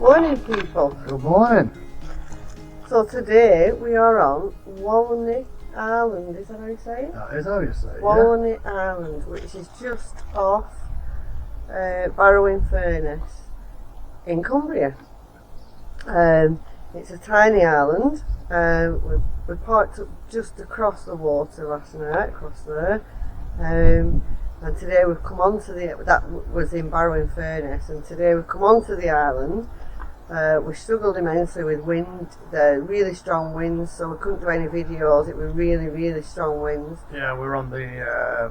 Morning, people. Good morning. So today we are on Walney Island, is that how you say it? That is how you say it, Walney Island, which is just off Barrow-in-Furness in Cumbria. It's a tiny island. We parked up just across the water last night, across there. And today we've come onto that was in Barrow-in-Furness, and today we've come onto the island. We struggled immensely with wind, the really strong winds, so we couldn't do any videos. It was really, really strong winds. Yeah, we're on the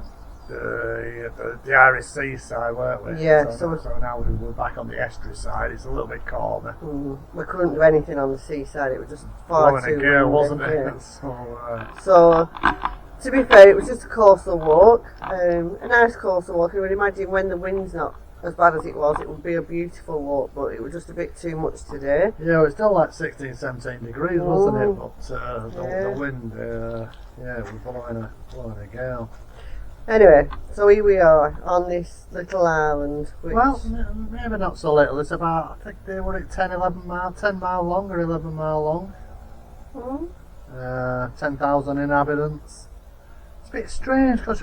Irish seaside, weren't we? Yeah, so now we're back on the estuary side. It's a little bit calmer. We couldn't do anything on the seaside. It was just far too windy, wasn't it? Yeah. So, to be fair, it was just a coastal walk, a nice coastal walk. I would imagine when the wind's not as bad as it would be a beautiful walk, but it was just a bit too much today. Yeah, it was still like 16, 17 degrees, wasn't it? But the wind, it was blowing a gale. Anyway, so here we are on this little island. Well, maybe not so little. It's about, I think they were at 10 mile long or 11 mile long. 10,000 inhabitants. It's a bit strange because,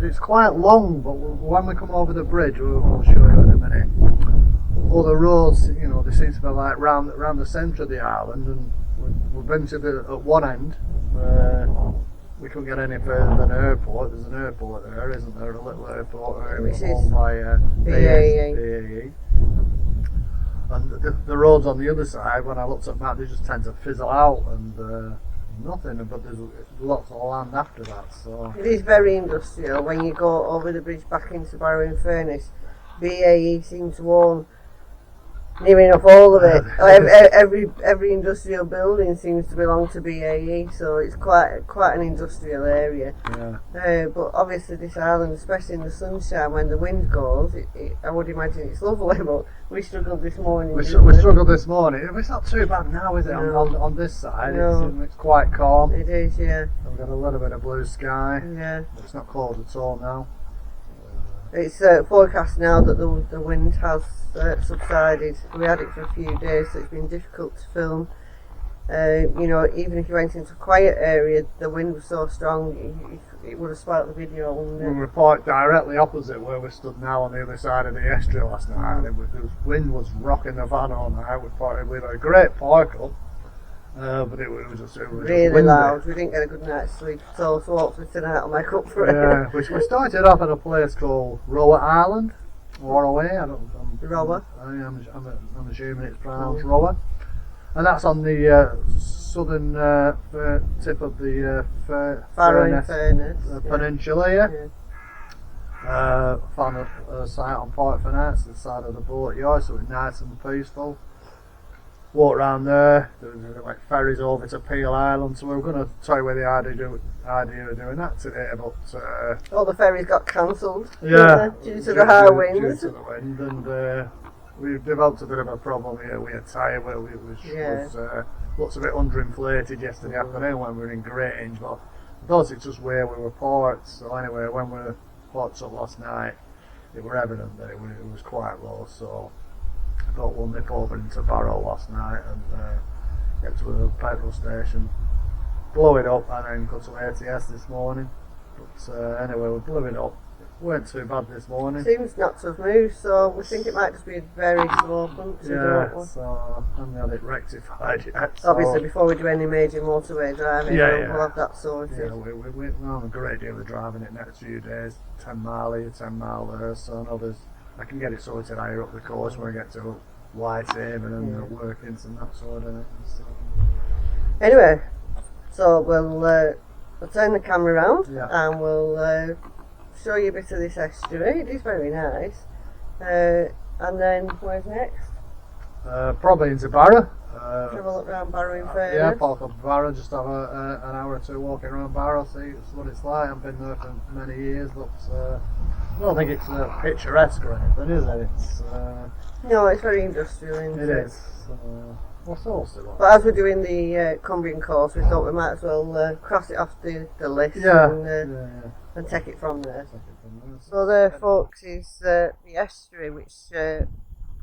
it's quite long, but when we come over the bridge, we'll show you in a minute, all the roads, they seem to be like round the centre of the island, and we've been to at one end, we couldn't get any further than an airport. There's an airport there, isn't there? A little airport there, which is owned by BAE. And the roads on the other side, when I looked at map, they just tend to fizzle out and nothing, but there's lots of land after that. So it is very industrial. When you go over the bridge back into Barrow-in-Furness, BAE seems to own near enough all of it. every industrial building seems to belong to BAE, so it's quite an industrial area. Yeah. But obviously this island, especially in the sunshine when the wind goes, I would imagine it's lovely, but we struggled this morning. We struggled this morning. It's not too bad now, is it? No. On this side, No. It's quite calm. It is, yeah. We've got a little bit of blue sky. Yeah. It's not cold at all now. It's forecast now that the wind has subsided. We had it for a few days, so it's been difficult to film. Even if you went into a quiet area, the wind was so strong, it would have spoilt the video. We were parked directly opposite where we stood now on the other side of the estuary last night, and the wind was rocking the van all night. We had a great park up, but it was just really windy. loud. We didn't get a good night's sleep, so hopefully tonight I'll make up for it. Yeah, we started off at a place called Rower Island, or away. Rower. I'm assuming it's pronounced Rower, and that's on the southern tip of the Barrow-in-Furness peninsula. Yeah. Found a site on Port Finance, the side of the boat yard, so it was nice and peaceful. Walk around there. There was like ferries over to Peel Island, so we were going to tell you where the idea of doing that today, but all the ferries got cancelled. Yeah, due to the high winds. Due to the wind, and we've developed a bit of a problem here. We had tyre where we was lots of it underinflated yesterday afternoon when we were in Grange, but I thought it's just where we were parked. So anyway, when we were parked up last night, it were evident that it was quite low. So I thought we'll nip over into Barrow last night and get to a petrol station, blow it up, and then go to ATS this morning. But anyway, we blew it up. It weren't too bad this morning. Seems not to have moved, so we think it might just be a very slow puncture. Yeah, so I haven't had it rectified yet. So obviously, before we do any major motorway driving, we'll have that sorted. Yeah, we're on a great deal of driving it next few days. 10 mile here, 10 mile there, so I can get it sorted higher up the coast when we get to Whitehaven and the workings and that sort of thing. So. Anyway, so we'll turn the camera around and we'll show you a bit of this estuary. It is very nice. And then where's next? Probably into Barrow. Have a look around Barrow-in-Furness. Yeah, park up Barrow, just have an hour or two walking around Barrow, see what it's like. I've been there for many years, but I don't think it's picturesque or anything, is it? It's no, it's very industrial. It is. What's else? But as we're doing the Cumbrian course, we thought we might as well cross it off the list and take it from there. So there, folks, is the estuary, which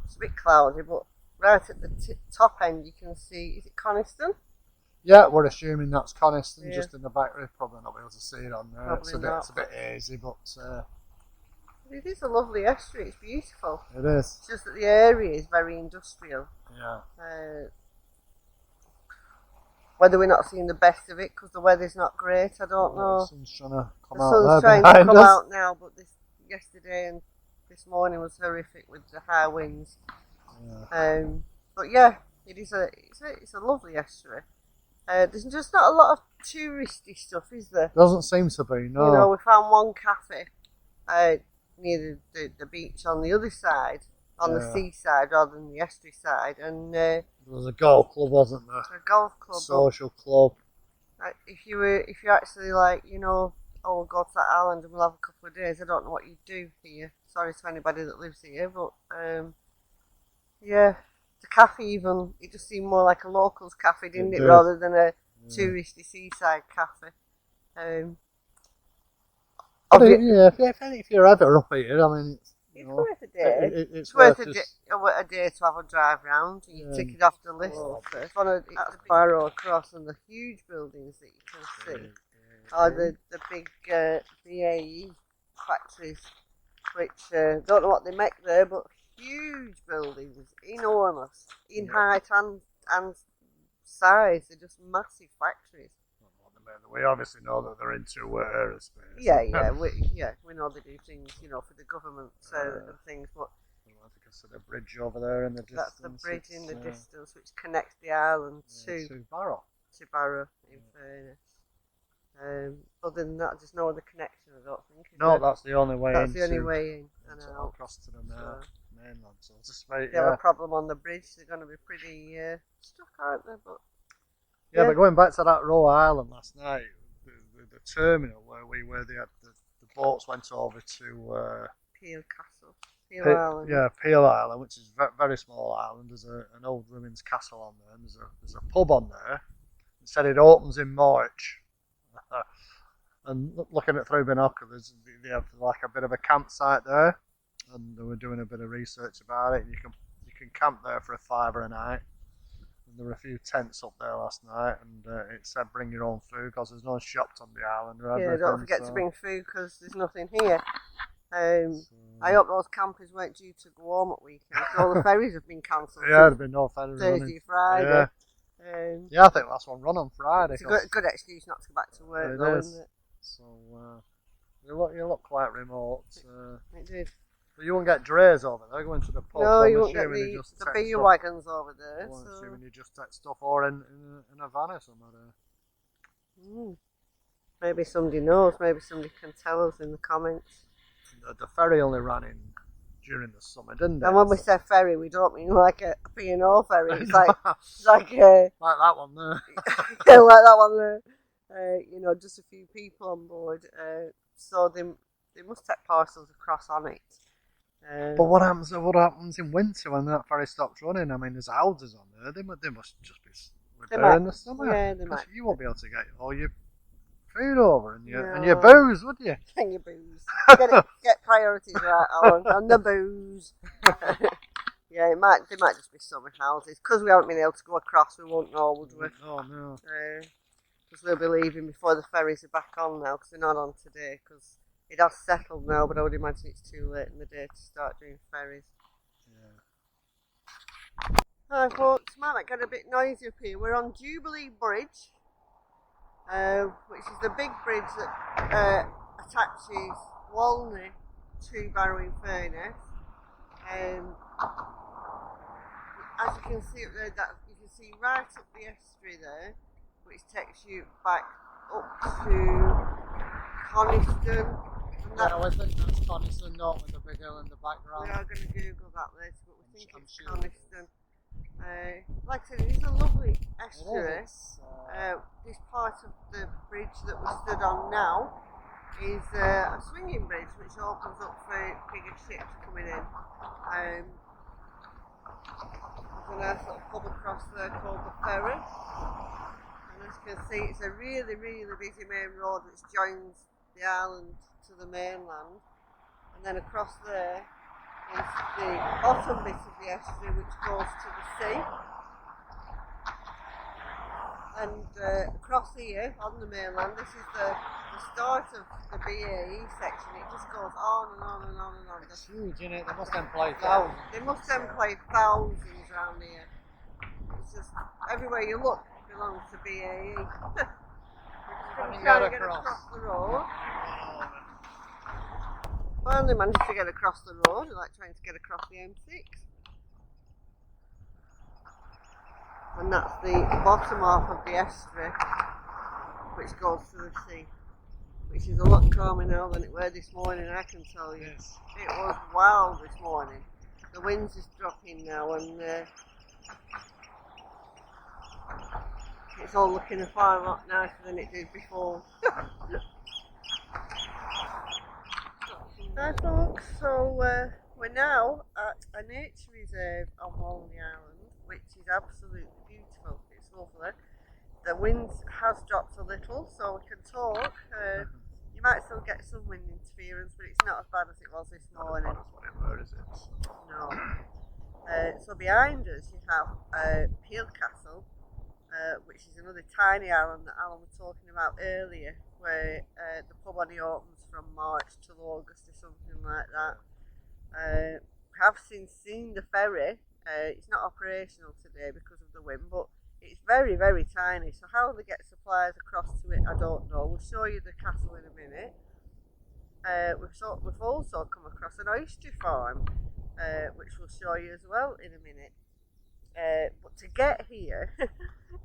It's a bit cloudy, but right at the top end you can see, is it Coniston? Yeah, we're assuming that's Coniston, Yeah. just in the back. We'll probably not be able to see it on there. It's a bit hazy, but it is a lovely estuary. It's beautiful. it is. It's just that the area is very industrial. Yeah. Whether we're not seeing the best of it because the weather's not great, I don't know. The sun's trying to come the out sun's there trying to come us. out now, but yesterday and this morning was horrific with the high winds. Yeah. But yeah, it's a lovely estuary. There's just not a lot of touristy stuff, is there? Doesn't seem to be, no. You know, we found one cafe near the beach on the other side, on the seaside rather than the estuary side, and there was a golf club, wasn't there? A golf club, social club. If you actually like, you know, oh, we'll go to that island and we'll have a couple of days. I don't know what you'd do here. Sorry to anybody that lives here, but yeah, the cafe even, it just seemed more like a locals cafe, didn't it, rather than a touristy seaside cafe. If you're ever up here, I mean, it's worth a day. It's worth a day to have a drive round. You tick it off the list. It's a barrow across, and the huge buildings that you can see are the big BAE factories, which don't know what they make there, but huge buildings, enormous in height and size. They're just massive factories. We obviously know that they're into aerospace. We know they do things, you know, for the government and things. But I think I see the bridge over there in the distance. That's the bridge in the distance which connects the island to Barrow. To Barrow, in fairness. Other than that, there's no other connection, I don't think. That's the only way in. That's the only way in and out. Across to the mainland. So just about, they have a problem on the bridge. They're going to be pretty stuck, aren't they? But yeah, but going back to that Roe Island last night, the terminal where they had the boats went over to Peel Castle. Peel Island. Yeah, Peel Island, which is a very small island. There's an old ruins castle on there, and there's a pub on there. It said it opens in March. And looking at through binoculars, they have like a bit of a campsite there, and they were doing a bit of research about it. And you can camp there for $5 a night. And there were a few tents up there last night, and it said bring your own food because there's no shops on the island. Don't forget to bring food because there's nothing here. I hope those campers weren't due to go home at weekends. All the ferries have been cancelled. Yeah, there's been no ferries Thursday, Friday. Yeah, I think last one run on Friday. It's a good excuse not to go back to work, though, isn't it? So you look quite remote. It did. But you won't get drays over there going to the pub. No, you won't get the beer wagons over there. I'm assuming you just take stuff or in a van or somewhere. Maybe somebody knows. Maybe somebody can tell us in the comments. The ferry only ran in during the summer, didn't it? And when we say ferry, we don't mean like a P&O ferry. It's like like that one there. like that one there. You know, just a few people on board. So they must take parcels across on it. But what happens in winter when that ferry stops running? I mean, there's houses on there. They must just be there in the summer. Yeah, they might. You won't be able to get all your food over and your booze, would you? And your booze. Get priorities right, Alan. And the booze. Yeah, they might just be summer houses. Because we haven't been able to go across, we won't know, would we? Oh, no. Because we'll be leaving before the ferries are back on now, because they're not on today, because it has settled now, but I would imagine it's too late in the day to start doing ferries. Yeah. Hi folks, might get a bit noisy up here. We're on Jubilee Bridge, which is the big bridge that attaches Walney to Barrow-in-Furness. As you can see up there, you can see right up the estuary there, which takes you back up to Coniston. I think that's Coniston, not with the big hill in the background. We are going to Google that later, but we think it's Coniston. Like I said, it is a lovely estuary. This part of the bridge that we stood on now is a swinging bridge which opens up for bigger ships coming in. There's a nice little pub across there called the Ferry. And as you can see, it's a really, really busy main road which joins the island to the mainland. And then across there is the bottom bit of the estuary which goes to the sea. And across here on the mainland, this is the start of the BAE section. It just goes on and on and on and on. It's huge, isn't it? They must employ thousands. They must employ thousands around here. It's just everywhere you look belongs to BAE. We're just trying to get across the road. Finally managed to get across the road, like trying to get across the M6. And that's the bottom half of the estuary, which goes to the sea, which is a lot calmer now than it were this morning, I can tell you. Yes. It was wild this morning. The wind's just dropping now, and it's all looking a far lot nicer than it did before. Hi folks, so we're now at a nature reserve on Walney Island, which is absolutely beautiful. It's lovely. The wind has dropped a little, so we can talk. You might still get some wind interference, but it's not as bad as it was this morning. No. So behind us you have Peel Castle, which is another tiny island that Alan was talking about earlier, where the pub only opens from March till August or something like that. We have since seen the ferry. It's not operational today because of the wind, but it's very, very tiny. So how they get supplies across to it, I don't know. We'll show you the castle in a minute. We've also come across an oyster farm, which we'll show you as well in a minute. But to get here,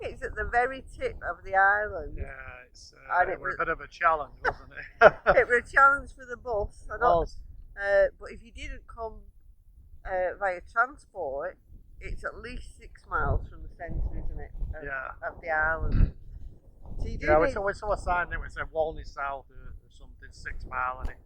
it's at the very tip of the island. Yeah, it was a bit of a challenge, wasn't it? It was a challenge for the bus. It was. But if you didn't come via transport, it's at least 6 miles from the centre, isn't it? Of the island. So you we saw a sign that said Walney South or something, 6 mile, and it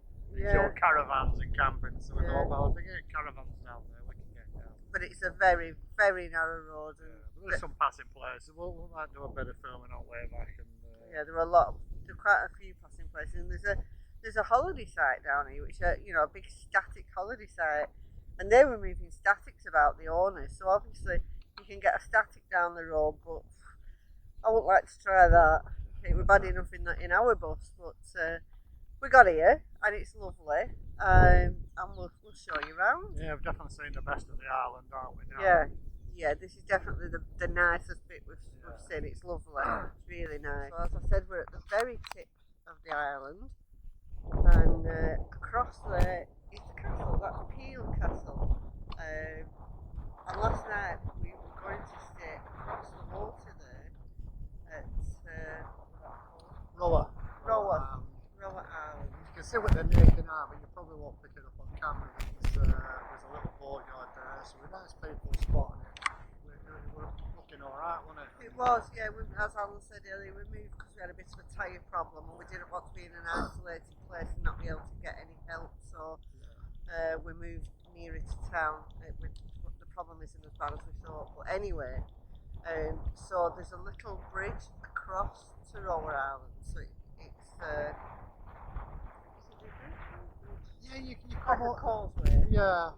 showed caravans and camping. So we thought, well, if we get caravans down there, we can get down. But it's a very, very narrow road. And there's some passing places. We might do a bit of filming on way back. And there are quite a few passing places. And there's a holiday site down here, which are a big static holiday site. And they were moving statics about, the owners, so obviously you can get a static down the road, but I wouldn't like to try that. It was bad enough in our bus, but we got here and it's lovely, and we'll show you around. Yeah, we've definitely seen the best of the island, aren't we? Yeah, this is definitely the nicest bit we've seen. It's lovely, it's really nice. So as I said, we're at the very tip of the island, and across there is the castle. That's Peel Castle. And last night we were going to stay across the water there at Rower Island. You can see what they're naked eye, but you probably won't pick it up on camera. There's a little boatyard there, so we're nice people spotting it. We're looking alright, wasn't it? It was, yeah. As Alan said earlier, we moved because we had a bit of a tyre problem, and we didn't want to be in an isolated place and not be able to get any help. So we moved nearer to town. The problem isn't as bad as we thought. But anyway, so there's a little bridge across to Rower Island. So it's you come like a causeway. Yeah.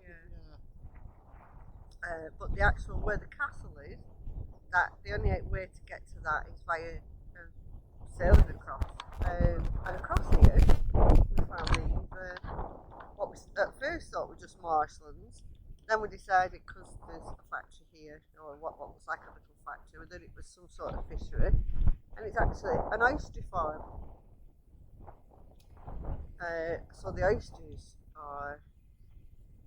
But the actual where the castle is, that the only way to get to that is via sailing across. And across here, we found what we at first thought were just marshlands. Then we decided, because there's a factory here, or what looks like a little factory, that it was some sort of fishery. And it's actually an oyster farm. So the oysters are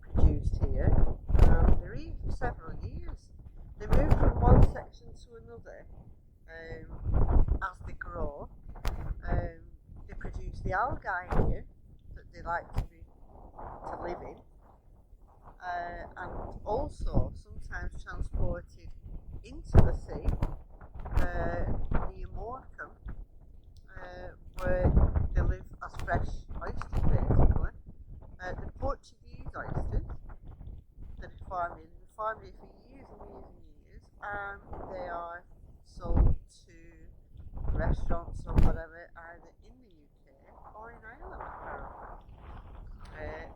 produced here, and they're here for several years. They move from one section to another as they grow. They produce the algae here that they like to live in, and also sometimes transported into the sea near Morecambe, where they live as fresh oysters basically. The Portuguese oysters that are farmed here for years and years and years, and they are sold to restaurants or whatever, either in the UK or in Ireland apparently.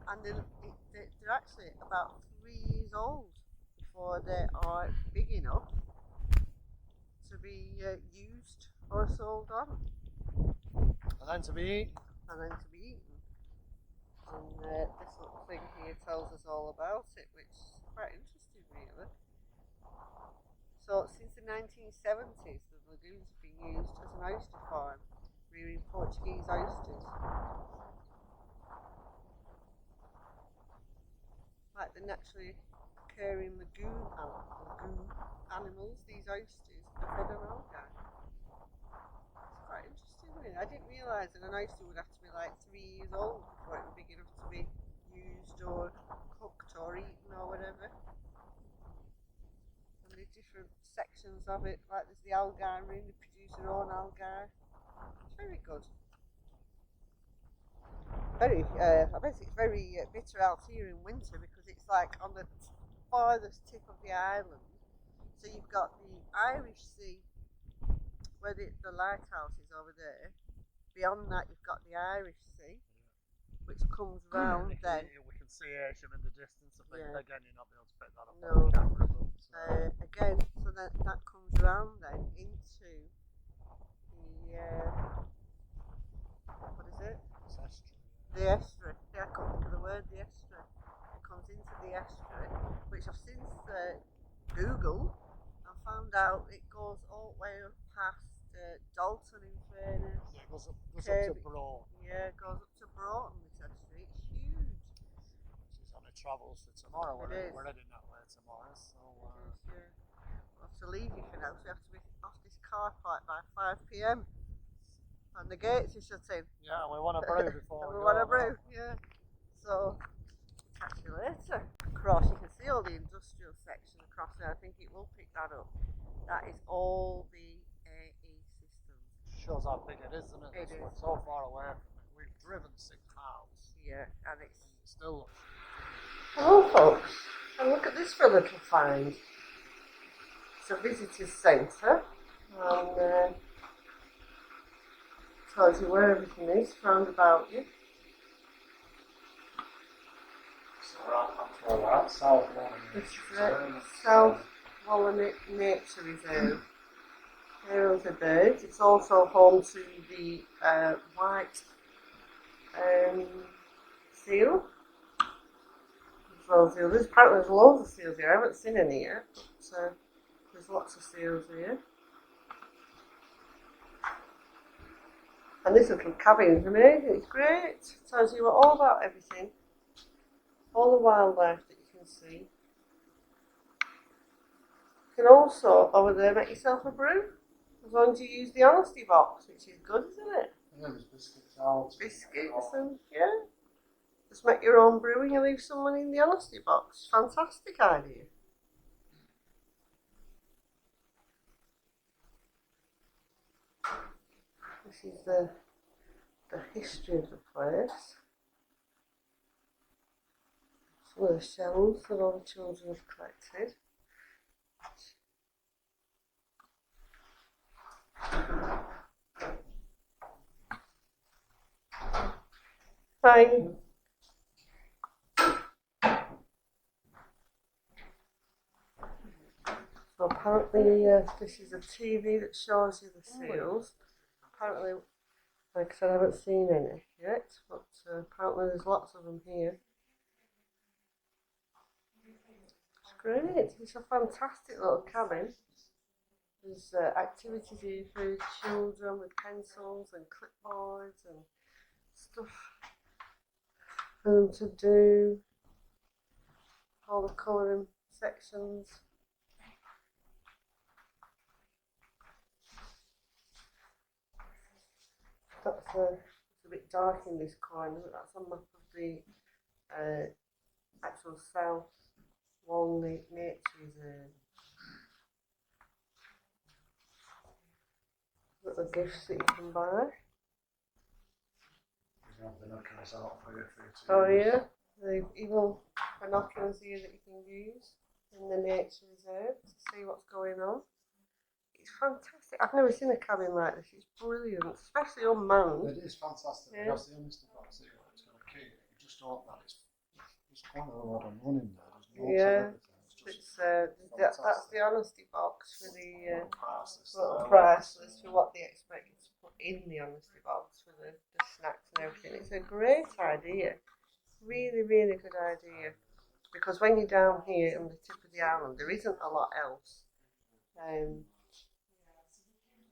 And they're actually actually about 3 years old before they are big enough to be used or sold on. And then to be eaten. And then to be eaten. And this little thing here tells us all about it, which is quite interesting really. So since the 1970s, the lagoons have been used as an oyster farm, rearing Portuguese oysters. Like the naturally occurring lagoon animals, these oysters are fed on algae. It's quite interesting, isn't it? I didn't realise that an oyster would have to be like 3 years old before it would be big enough to be used or cooked or eaten or whatever. And there's different sections of it, like there's the algae room, they produce their own algae. It's very good. I bet it's very bitter out here in winter because it's like on the farthest tip of the island. So you've got the Irish Sea, where the lighthouse is over there. Beyond that, you've got the Irish Sea, which comes round then. We can see Asia in the distance. I think again, you're not able to pick that up No. on the camera. Again, so that comes round then into the what is it? The estuary. Yeah, I can't think of the word. The estuary. It comes into the estuary, which I've since Googled and found out it goes all the way up past Dalton in fairness. Yeah, it goes up to Broughton. Yeah, it goes up to Broughton, this estuary. It's huge. She's on a travels for tomorrow. We're heading that way tomorrow. So yeah. We'll have to leave you for now, so we have to be off this car park by 5 p.m. And the gates are shut in. Yeah, we want to brew before we want to brew, yeah. So, catch you later. Across, you can see all the industrial section across there. I think it will pick that up. That is all the AE systems. Shows how big it is, isn't it? We're so far away from it. We've driven 6 miles. Yeah, and it still looks. Hello, folks. And look at this for a little find. It's a visitor's centre, and tells you where everything is round about you. So we're at South Walney. This is it, South Walney Nature Reserve. Here are the birds. It's also home to the white seal, as well as the others. Apparently there's loads of seals here. I haven't seen any yet, but there's lots of seals here. And this little cabin is amazing, it's great. It tells you all about everything. All the wildlife that you can see. You can also, over there, make yourself a brew. As long as you use the honesty box, which is good, isn't it? Yeah, there's biscuits out. Biscuits and, yeah. Just make your own brew and you leave someone in the honesty box. Fantastic idea. This is the history of the place. Some of the shells that all the children have collected. Hi. So apparently this is a TV that shows you the seals. Apparently, like I said, I haven't seen any yet, but apparently there's lots of them here. It's great. It's a fantastic little cabin. There's activities here for children with pencils and clipboards and stuff for them to do. All the colouring sections. That's it's a bit dark in this corner, but that's a map of the actual South Walney Nature Reserve. Little gifts that you can buy. We have binoculars out for you Oh yeah, the even binoculars here that you can use in the nature reserve to see what's going on. It's fantastic. I've never seen a cabin like this. It's brilliant, especially unmanned. It is fantastic. Yeah. That's the honesty box here. It's got a key. You just open that. It's quite a lot of money in there. There's lots Yeah. of everything. It's that's the honesty box for the little priceless. little priceless for what they expect you to put in the honesty box for the snacks and everything. It's a great idea, really, really good idea. Because when you're down here on the tip of the island, there isn't a lot else.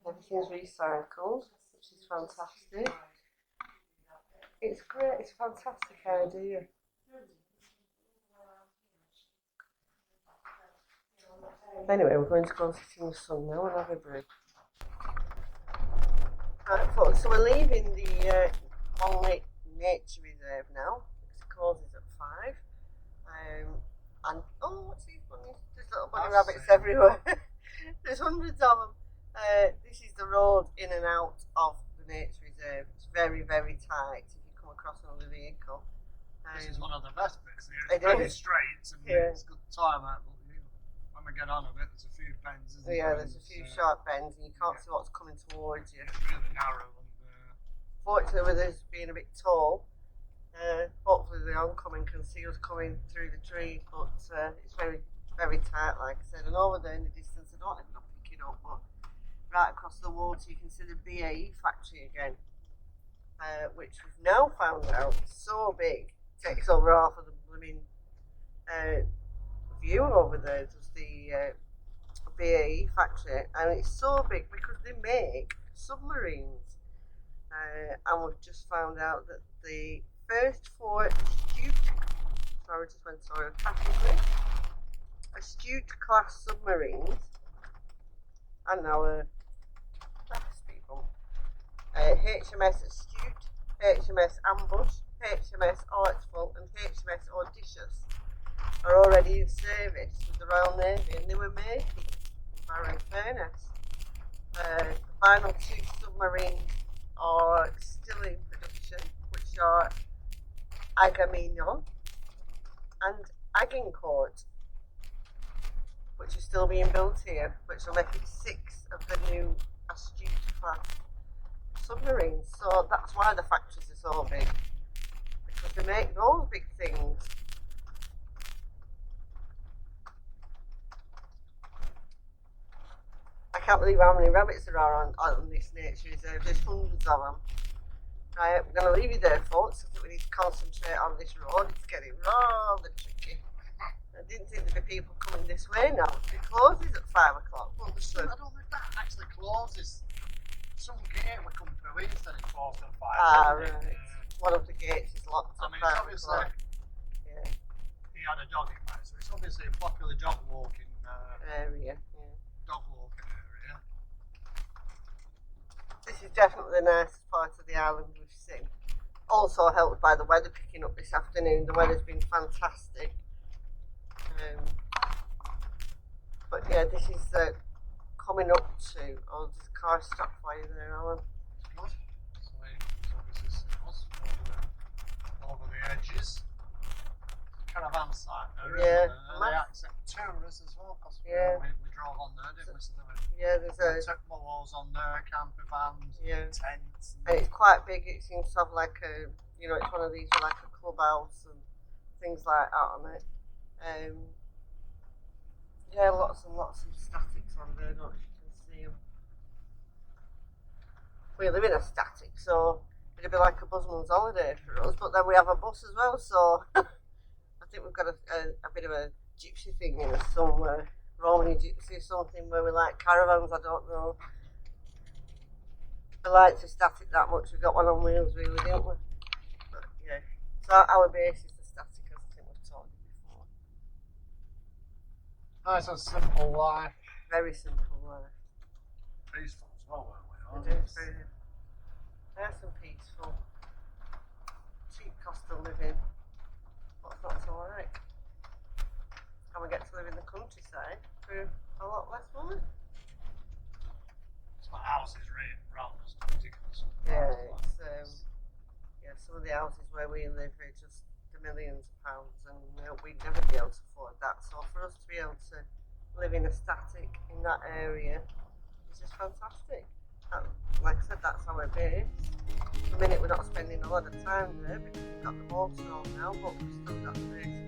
Everything's recycled, which is fantastic. It's great. It's a fantastic idea. Anyway, we're going to go and sit in the sun now and have a brew. Right, folks, so we're leaving the Walney Nature Reserve now. It closes at 5. And oh, what's these bunnies? There's little bunny rabbits everywhere. There's hundreds of them. This is the road in and out of the Nature Reserve. It's very, very tight if you come across another vehicle. This is one of the best bits here. It's It very is. straight and Yeah. it's good time out. But when we get on a bit, there's a few bends. Isn't Yeah, there? there's a few sharp bends and you can't see what's coming towards you. It's really narrow. And, Fortunately, with us being a bit tall, hopefully the oncoming can see us coming through the trees, but it's very, very tight, like I said. And over there in the distance, I don't even know picking up, but right across the water you can see the BAE factory again, which we've now found out is so big, takes over half of the blooming view over there. There's the BAE factory, and it's so big because they make submarines. And we've just found out that the first 4 astute class submarines, and now speed bump, HMS Astute, HMS Ambush, HMS Artful, and HMS Audacious are already in service with the Royal Navy, and they were making in Barrow-in-Furness. The final 2 submarines are still in production, which are Agamemnon and Agincourt, which are still being built here, which will make it 6 of the new Astute class submarines. So that's why the factories are so big, because they make those big things. I can't believe how many rabbits there are on this nature reserve. There's hundreds of them. Right, I'm going to leave you there, folks. I think we need to concentrate on this road. It's getting rather tricky. I didn't think there'd be people coming this way now. It closes at 5 o'clock. well, I don't think that actually closes. Some gate will come through instead of closed at 5. Right. One of the gates is locked I at mean, 5 it's obviously, o'clock. Yeah. he had a dog in mind, so it's obviously a popular dog walking Area. dog walking area. This is definitely the nicest part of the island we've seen. Also helped by the weather picking up this afternoon. The weather's been fantastic. But yeah, this is coming up to. Oh, there's a car stopped for you there, Alan. Good. So it's obviously signals over the edges. Caravan site there, Yeah, isn't there? They accept tourists as well, because Yeah. we drove on there, didn't we? So Yeah, there's they a. took molos on there, camper vans, Yeah. tents. And it's quite big. It seems to have like a, it's one of these with like a clubhouse and things like that on it. Yeah, lots and lots of statics on there. I don't know if you can see them. We live in a static, so it'd be like a busman's holiday for us. But then we have a bus as well, so I think we've got a bit of a gypsy thing in us somewhere. Romany gypsy or something where we like caravans. I don't know. We like to static that much. We got one on wheels, really, didn't we? But yeah, so our base is the static, as I think we've told you before. Nice and simple life. Very simple life. Peaceful as well, weren't It we? is very nice and peaceful. Cheap cost of living, but that's alright. And we get to live in the countryside for a lot less money. So my house is really round, it's ridiculous. Yeah, it's some of the houses where we live are just the millions of pounds, and we'd never be able to afford that. So for us to be able to live in a static in that area is just fantastic. And like I said, that's our base. At the minute we're not spending a lot of time there because we've got the motorhome now, but we've still got the base